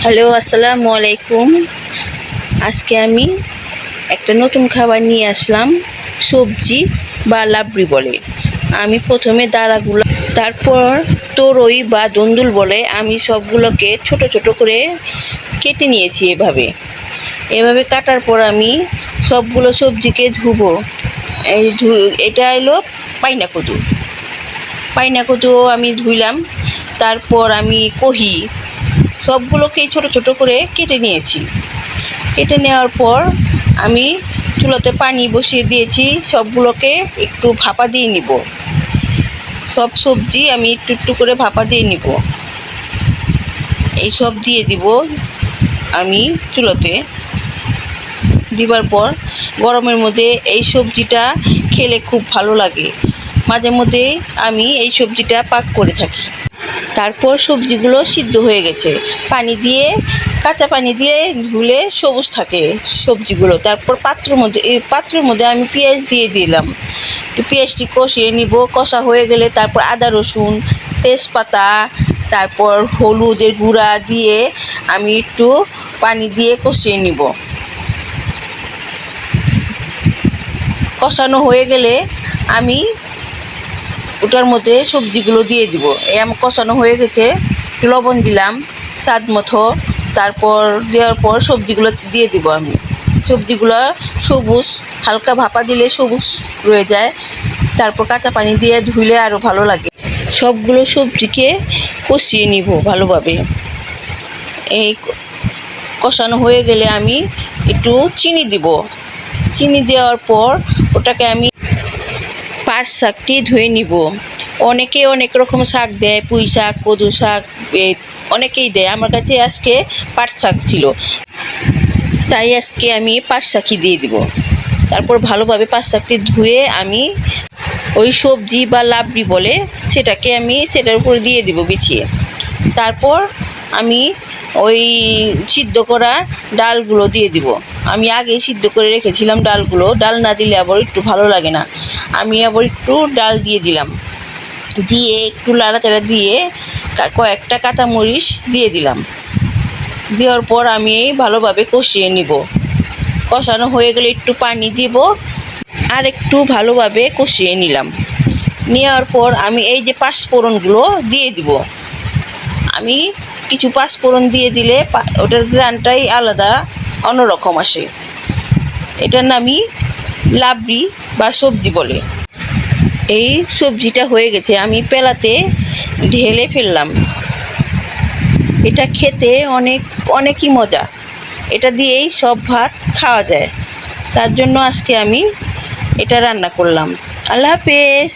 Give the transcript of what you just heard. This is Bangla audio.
হ্যালো, আসসালামু আলাইকুম। আজকে আমি একটা নতুন খাবার নিয়ে আসলাম, সবজি বা লাবড়ি বলে। আমি প্রথমে দাঁড়াগুলো, তারপর তরই বা দন্দুল বলে, আমি সবগুলোকে ছোট ছোট করে কেটে নিয়েছি। এভাবে এভাবে কাটার পর আমি সবগুলো সবজিকে ধুবো। এটা এলো পাইনা কদু। পাইনা কদুও আমি ধুইলাম। তারপর আমি কহি সবগুলোকেই ছোট ছোট করে কেটে নিয়েছি। কেটে নেওয়ার পর আমি চুলাতে পানি বসিয়ে দিয়েছি, সবগুলোকে একটু ভাপা দিয়ে নিব। সব সবজি আমি একটু একটু করে ভাপা দিয়ে নিব। এই সব দিয়ে দিব আমি চুলাতে। দিবার পর গরমের মধ্যে এই সবজিটা খেলে খুব ভালো লাগে। মাঝে মধ্যে আমি এই সবজিটা পাক করে থাকি। তারপর সবজিগুলো সিদ্ধ হয়ে গেছে, পানি দিয়ে, কাঁচা পানি দিয়ে ধুলে সবুজ থাকে সবজিগুলো। তারপর পাত্রের মধ্যে আমি পেঁয়াজ দিয়ে দিলাম। পেঁয়াজটি কষিয়ে নিব। কষা হয়ে গেলে তারপর আদা রসুন, তেজপাতা, তারপর হলুদের গুঁড়া দিয়ে আমি একটু পানি দিয়ে কষিয়ে নিব। কষানো হয়ে গেলে আমি ওটার মধ্যে সবজিগুলো দিয়ে দিব। এই আমার কষানো হয়ে গেছে, লবণ দিলাম স্বাদ মতো। তারপর দেওয়ার পর সবজিগুলো দিয়ে দিব আমি। সবজিগুলো সবুজ, হালকা ভাপা দিলে সবুজ রয়ে যায়। তারপর কাঁচা পানি দিয়ে ধুইলে আরও ভালো লাগে। সবগুলো সবজিকে কষিয়ে নিব ভালোভাবে। এই কষানো হয়ে গেলে আমি একটু চিনি দিব। চিনি দেওয়ার পর ওটাকে আমি পাট শাকটি ধুয়ে নিব। অনেকে অনেক রকম শাক দেয়, পুঁই শাক, কদু শাক, অনেকেই দেয়। আমার কাছে আজকে পাট শাক ছিল, তাই আজকে আমি পাট শাকই দিয়ে দিব। তারপর ভালোভাবে পাট শাকটি ধুয়ে আমি ওই সবজি বা লাবড়ি বলে সেটার উপর দিয়ে দিব বিছিয়ে। তারপর আমি ওই সিদ্ধ করা ডালগুলো দিয়ে দিব। আমি আগে সিদ্ধ করে রেখেছিলাম ডালগুলো। ডাল না দিলে আবার একটু ভালো লাগে না। আমি আবার একটু ডাল দিয়ে দিলাম। দিয়ে একটু নাড়াচাড়া দিয়ে কয়েকটা কাঁচামরিচ দিয়ে দিলাম। দেওয়ার পর আমি ভালোভাবে কষিয়ে নিব। কষানো হয়ে গেলে একটু পানি দিব, আর একটু ভালোভাবে কষিয়ে নিলাম। নেওয়ার পর আমি এই যে পাঁচফোড়নগুলো দিয়ে দিব। আমি কিছু পাঁচফোড়ন দিয়ে দিলে ওটার ঘ্রাণটাই আলাদা, অন্যরকম আসে। এটার নামই লাবড়ি বা সবজি বলে। এই সবজিটা হয়ে গেছে, আমি পেলাতে ঢেলে ফেললাম। এটা খেতে অনেকই মজা। এটা দিয়েই সব ভাত খাওয়া যায়। তার জন্য আজকে আমি এটা রান্না করলাম। আল্লাহ হাফেজ।